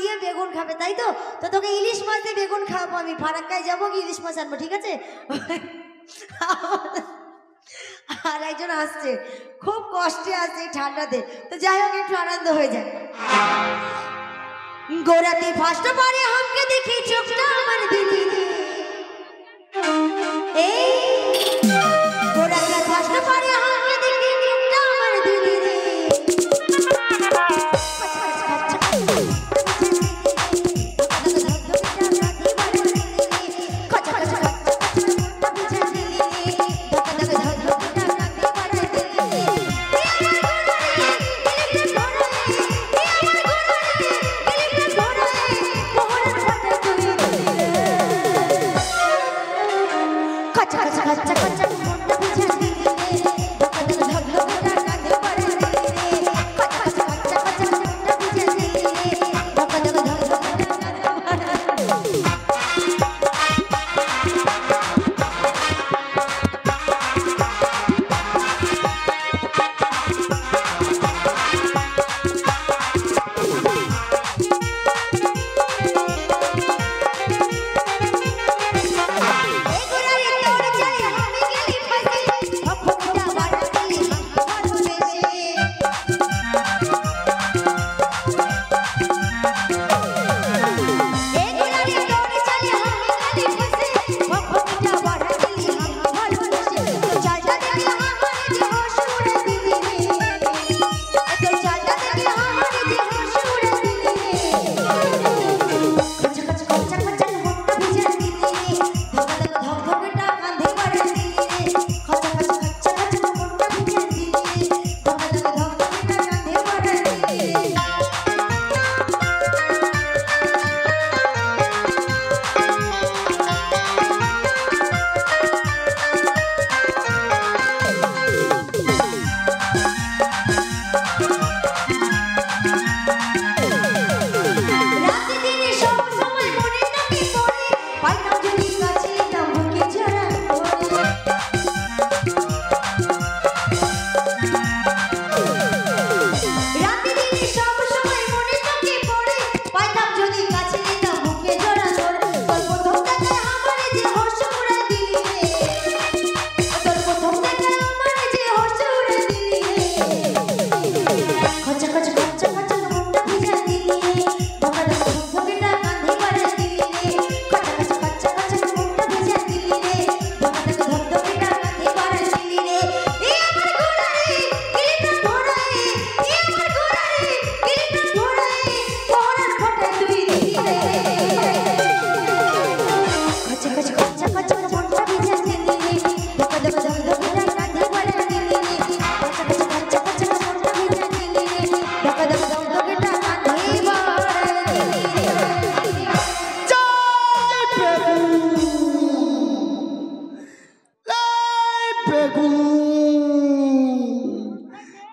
দিয়ে বেগুন খাবে, তাই তো? তো তোকে ইলিশ মাছ দিয়ে বেগুন খাওয়াবো আমি। ফারাক্কায় যাবো, কি ইলিশ মাছ আনবো, ঠিক আছে? আর একজন আসছে, খুব কষ্টে আসছে এই ঠান্ডাতে, তো যাই হোক একটু আনন্দ হয়ে যায়। গোরাতে ফার্স্ট বারে हमके দেখি চোখটা আমার দিদি, এই গোরাতে ফার্স্ট বারে हमके দেখি চোখটা আমার দিদি রে।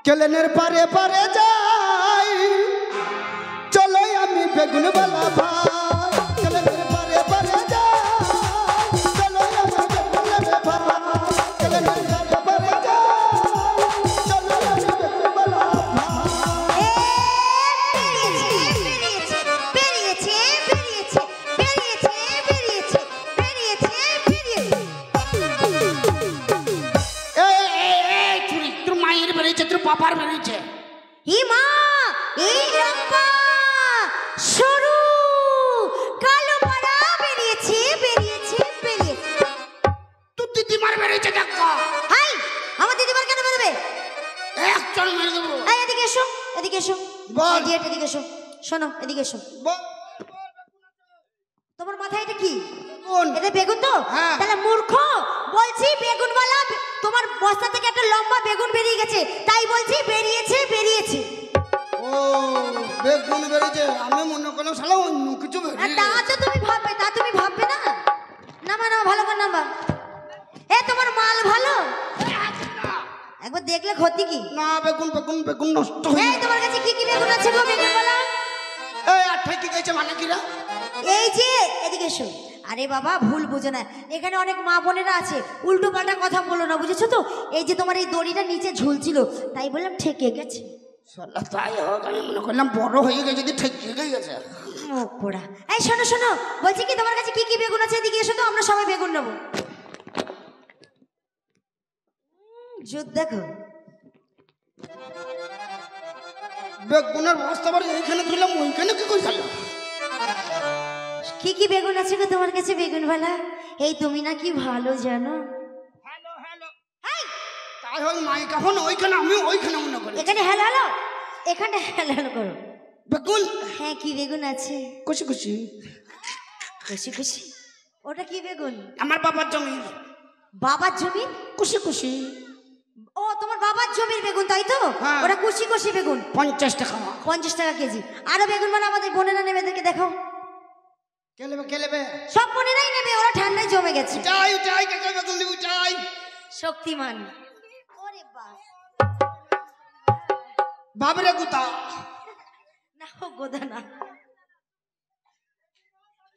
কেলেনের পারে পারে যাই, চলো আমি বেগুন বালা ভাই। কেলেনের পারে পারে যাই, চলো আমি বেগুন বালা ভাই। কেলেনের পারে পারে যাই, চলো আমি বেগুন বালা ভাই। বেরিয়েছে বেরিয়েছে বেরিয়েছে বেরিয়েছে বেরিয়েছে বেরিয়েছে। তোর মায়ের বেরিয়েছে, তোর পাপার বেরিয়েছে। ই মা, এই লম্বা সরু কালো পাড়া বেরিয়েছে বেরিয়েছে বেরিয়েছে। তোর দিদিমার বেরিয়েছে দেখো। হাই, আমার দিদিমার কেন বেরোবে? এক চল মেরে দেবো। এই এদিকে এসো, এদিকে এসো, বল। এদিকে এসো, শোনো এদিকে এসো। তোমার মাথায় এটা কি? এটা বেগুন তো? হ্যাঁ। তাহলে মূর্খ, বলছি বেগুনওয়ালা, তোমার বস্তা থেকে একটা লম্বা বেগুন বেরিয়ে গেছে, তাই বলছি বেরিয়েছে বেরিয়েছে। ও বেগুন বেরিয়েছে, আমি মনে করলাম শালা অন্য কিছু আর বেরিয়েছে। তা তো তুমি ভাববে, তা তুমি ভাববে না। নামা নামা, ভালো করে নামা। এ তোমার মাল ভালো, একবার দেখলে ক্ষতি কি? না বেগুন বেগুন বেগুন নষ্ট হয়ে এই তোমার কাছে কি কি বেগুন আছে গো বেগুনওয়ালা? এই আঠাই কি গেছে মানে কিরা? এই যে এদিকে এসো। আরে বাবা ভুল বুঝো না, এখানে অনেক মা বোনেরা আছে, উল্টো পাল্টা কথা বলো না, বুঝেছো তো? এই যে তোমার এই দড়িটা নিচে ঝুলছিল, তাই বললাম ঠেকে গেছে। শালা তাই হোক, আমি মনে করলাম বড় হয়ে গেছে, যদি ঠেকিয়ে গেছে। মুখ পোড়া। এই শোনো শোনো, বলছি কি তোমার কাছে কি কি বেগুন আছে এদিকে এসো তো, আমরা সবাই বেগুন নেবো। জুত দেখো, বেগুনের বস্তা বাড়ি এইখানে ধরলাম, ওইখানে কি করে গেল? কি কি বেগুন আছে গো তোমার কাছে বেগুন ভালা? এই তুমি না কি ভালো জানো। হ্যালো হ্যালো, তাই হোক মাইক এখন ওইখানে, আমি ওইখানে মনে করি। এখানে হ্যালো হ্যালো, এখানে হ্যালো হ্যালো করো। বেগুন হ্যাঁ কি বেগুন আছে? খুশি খুশি খুশি খুশি, ওটা কি বেগুন? আমার বাবার জমি। বাবার জমির? খুশি খুশি। ও তোমার বাবার জমির বেগুন তাই তো? হ্যাঁ। ওটা কুশি কুশি বেগুন, 50 টাকা। 50 টাকা কেজি। আরো বেগুন মানে আমাদের বোনেরা নেবে, এদেরকে দেখো। কে নেবে কে নেবে? সব বোনেরাই নেবে, ওরা ঠান্ডায় জমে গেছে। চাই চাই, কে কে বেগুন দিব চাই। শক্তিমান। ওরে বাস, বাবরে গুতা। না ও গোদা না,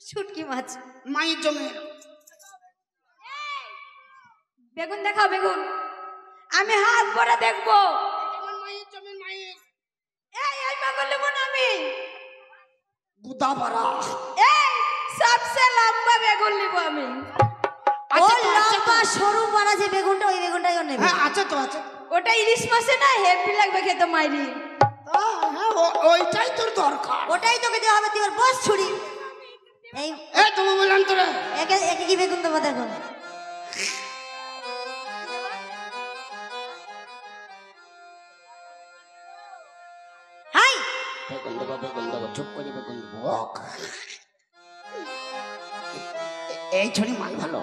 শুটকি মাছ। মায়ের জমি। বেগুন দেখাও বেগুন, আমি হাত ভরা দেখবো। আমার মায়ের জমি, মায়ের এই বেগুন নেবো না আমি। গুতা পারা। এই সবচেয়ে লম্বা বেগুন নেবো আমি। ও আচ্ছা তো, আচ্ছা তো। লম্বা সরু বড় যে বেগুনটা, ওই বেগুনটাই ও নেবে। হ্যাঁ আছে তো, আছে। ওটা ইলিশ মাছে না, হেভি লাগবে খেতে মাইরি। হ্যাঁ ওইটাই তোর দরকার। ওটাই তোকে দেওয়া হবে, তুই ওর বস ছুরি। এই এ তুমি বললাম তোরা একে একে কি বেগুন দেবো দেখো। হাই বেগুন দেবো, চুপ করে বেগুন দেবো। এই ছড়ি মাল ভালো।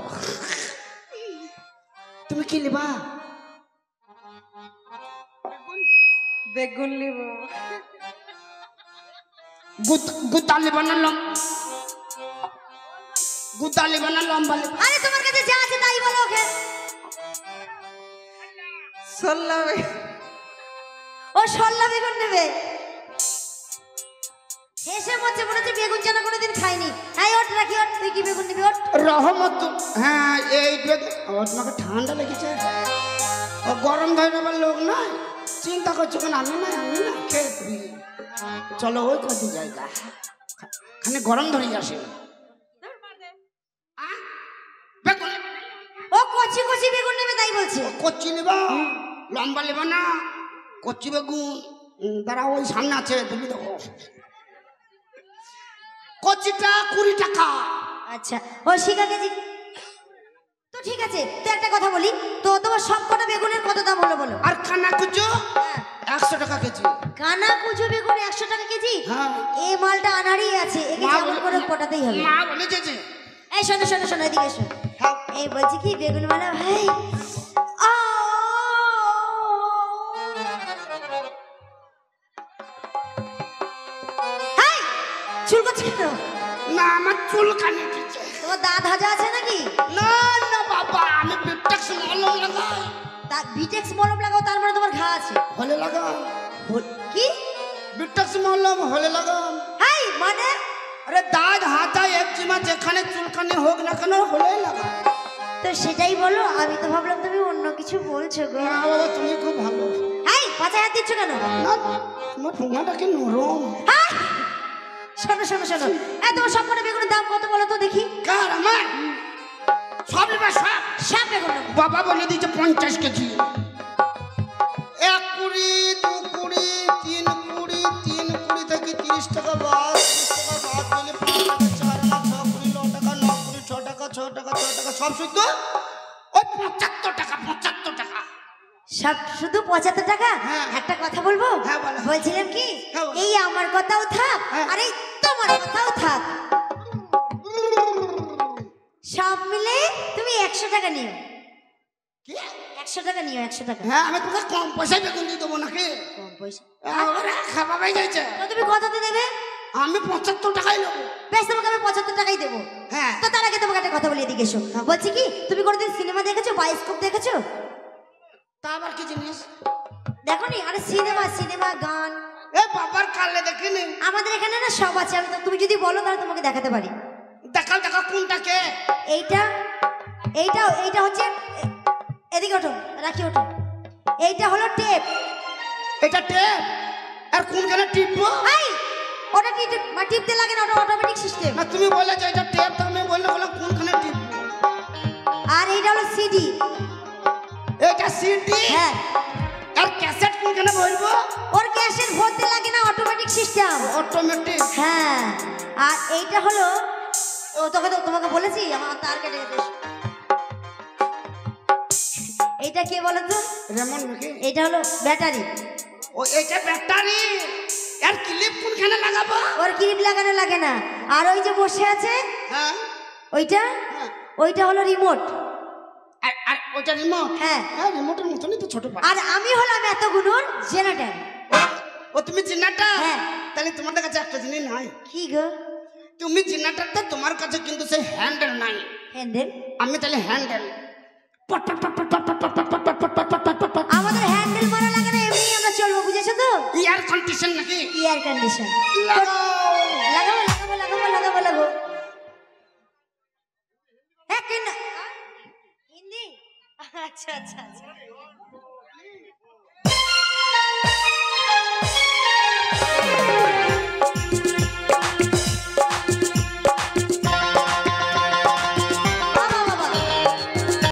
তুমি কি নেবা? বেগুন নিব। গুতালি বানালাম, গুতালি বানালাম বলে। আরে তোমার কাছে যা আছে তাই বলো ওকে। সল্লা বেগুন, ও সল্লা বেগুন নেবে। হেসে মচ্ছে মনে হচ্ছে বেগুন চানা কোনোদিন খাইনি। হ্যাঁ ওট রাখি, ওট তুই কি বেগুন নিবি? ওট রহমত। হ্যাঁ এই বেগুন। ও তোমাকে ঠান্ডা লেগেছে, ও গরম ধরে নেবার লোক নয়। চিন্তা করছো কেন? আমি না খেয়ে দিবি। চলো ওই কত জায়গা খানে গরম ধরে আসে। বেগুন ও কচি কচি বেগুন নেবে তাই বলছে। কচ্ছি নেবা? লম্বা নেবা না, কচি বেগুন। তারা ওই সামনে আছে, তুমি দেখো। কচিটা 20 টাকা। আচ্ছা ও শিখা কেজি তো ঠিক আছে। তো একটা কথা বলি তো, তোমার সব কটা বেগুনের কত দাম হলো বলো? আর কানা কুচো 100 টাকা কেজি। কানা কুচো বেগুন 100 টাকা কেজি? হ্যাঁ। এই মালটা আনারই আছে, একে মা যেমন বলে- করে পটাতেই হবে। মা বলেছে যে এই শোনো শোনো শোনো, এদিকে এসো। এই বলছি কি বেগুন মালা ভাই, আ! হাই! চুল করছে কেন? না আমার চুল কানে দিচ্ছে। তোমার দাঁত হাজা আছে নাকি? না না বাবা, আমি বিটেক্স মলম লাগাই। তা বিটেক্স মলম লাগাও, তার মানে তোমার ঘা আছে। হলে লাগা। কি? বিটক্স মলম হলে লাগা। হাই মানে আরে দাঁত হাতা এক চিমা যেখানে চুলকানি হোক না কেন হলে লাগা। তো সেটাই বলো, আমি তো ভাবলাম তুমি অন্য কিছু বলছো গো। না বাবা, তুমি খুব ভালো। হাই পাছায় হাত দিচ্ছ কেন? না তোমার ঠোঙাটা কি নরম। হাই! শোনো শোনো শোনো, এই তোমার সব কটা বেগুনের দাম কত বলো তো দেখি? কার আমার সব নেবে সব। সব বেগুন নেবো। বাবা বলে দিয়েছে 50 কেজি। 1 কুড়ি 2 কুড়ি 3 কুড়ি 3 কুড়ি থেকে 30 টাকা বাদ, 30 টাকা বাদ দিলে 5 টাকা 4 টাকা 6 কুড়ি 9 টাকা 9 কুড়ি 6 টাকা 6 টাকা 6 টাকা সব শুদ্ধ। ওই 75 টাকা 75 টাকা। সব শুধু 75 টাকা? হ্যাঁ। একটা কথা বলবো? হ্যাঁ, বলো। বলছিলাম কি, হ্যাঁ, বলো। এই আমার কথাও থাক হ্যাঁ। আর এই তোমার কথাও থাক, সব মিলে তুমি 100 টাকা নিও। কি? 100 টাকা নিও, 100 টাকা। হ্যাঁ আমি তোকে কম পয়সায় বেগুন দিয়ে দেবো নাকি? কম পয়সা। ওরা খাওয়া হয়ে গেছে। তো তুমি কততে দেবে? আমি 75 টাকাই নেবো। বেশ, তোমাকে আমি 75 টাকাই দেবো। হ্যাঁ। তো তার আগে তোমাকে একটা কথা বলি, এদিকে এসো। বলছি কি, তুমি কোনোদিন সিনেমা দেখেছো, বায়োস্কোপ দেখেছো? তা আবার কি জিনিস? দেখোনি? আরে সিনেমা সিনেমা গান এ বাবার কালে দেখিনি। আমাদের এখানে না সব আছে। আমি তো, তুমি যদি বলো তাহলে তোমাকে দেখাতে পারি। দেখাও দেখাও কোনটাকে? এইটা এইটা এইটা হচ্ছে এদিকে ওঠো, রাখি ওঠো। এইটা হলো টেপ। এটা টেপ। আর কোনখানে টিপবো? এই ওটা টিপতে লাগে না, ওটা অটোমেটিক সিস্টেম। না তুমি বললে যে এটা টেপ, তো আমি বললাম কোনখানে টিপবো। আর এইটা হলো সিডি। এটা সিডি? হ্যাঁ। আর ক্যাসেট কোনখানে ভরবো? ওর ক্যাসেট ভরতে লাগে না, অটোমেটিক সিস্টেম। অটোমেটিক? হ্যাঁ। আর এইটা হলো, ও তোমাকে বলেছি আমার তার কেটে গেছে। এইটা কে বলো তো? রেমন নাকি? এইটা হলো ব্যাটারি। ও এটা ব্যাটারি। আর ক্লিপ কোনখানে লাগাবো? ওর ক্লিপ লাগানো লাগে না। আর ওই যে বসে আছে হ্যাঁ ওইটা, ওইটা হলো রিমোট। আর ওটা রিমোট? হ্যাঁ। হ্যাঁ রিমোটের মতনই তো ছোট পারে। আর আমি হলাম এতগুলোর জেনারেটর। ও তুমি জিনাটা? হ্যাঁ। তাহলে তোমাদের কাছে একটা জিনিস নাই। কি গো? তুমি জিনাটারটা, তোমার কাছে কিন্তু সেই হ্যান্ডেল নাই। হ্যান্ডেল? আমি তাহলে হ্যান্ডেল। আমাদের হ্যান্ডেল মারা লাগে না, এমনি আমরা চলবো, বুঝেছো তো? এয়ার কন্ডিশন নাকি? Air condition. লাগাও। লাগাবো লাগাবো লাগাবো লাগাবো লাগাবো। হ্যাঁ, হিন্দি? আচ্ছা আচ্ছা আচ্ছা।